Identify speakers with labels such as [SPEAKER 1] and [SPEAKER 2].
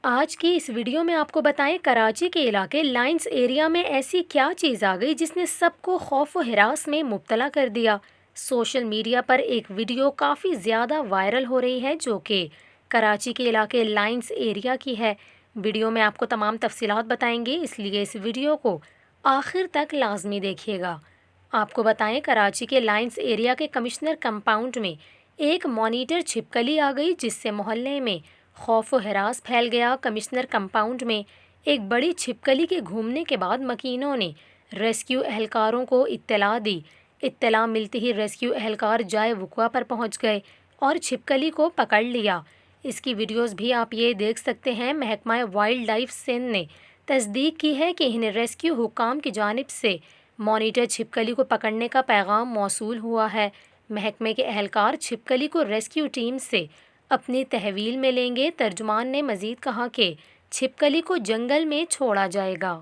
[SPEAKER 1] آج کی اس ویڈیو میں آپ کو بتائیں کراچی کے علاقے لائنز ایریا میں ایسی کیا چیز آ گئی جس نے سب کو خوف و ہراس میں مبتلا کر دیا۔ سوشل میڈیا پر ایک ویڈیو کافی زیادہ وائرل ہو رہی ہے جو کہ کراچی کے علاقے لائنز ایریا کی ہے۔ ویڈیو میں آپ کو تمام تفصیلات بتائیں گے، اس لیے اس ویڈیو کو آخر تک لازمی دیکھیے گا۔ آپ کو بتائیں کراچی کے لائنز ایریا کے کمشنر کمپاؤنڈ میں ایک مانیٹر چھپکلی آ گئی جس سے محلے میں خوف و ہراس پھیل گیا۔ کمشنر کمپاؤنڈ میں ایک بڑی چھپکلی کے گھومنے کے بعد مکینوں نے ریسکیو اہلکاروں کو اطلاع دی۔ اطلاع ملتے ہی ریسکیو اہلکار جائے وقوع پر پہنچ گئے اور چھپکلی کو پکڑ لیا۔ اس کی ویڈیوز بھی آپ یہ دیکھ سکتے ہیں۔ محکمہ وائلڈ لائف سندھ نے تصدیق کی ہے کہ انہیں ریسکیو حکام کی جانب سے مانیٹر چھپکلی کو پکڑنے کا پیغام موصول ہوا ہے۔ محکمے کے اہلکار چھپکلی کو ریسکیو ٹیم سے اپنی تحویل میں لیں گے۔ ترجمان نے مزید کہا کہ چھپکلی کو جنگل میں چھوڑا جائے گا۔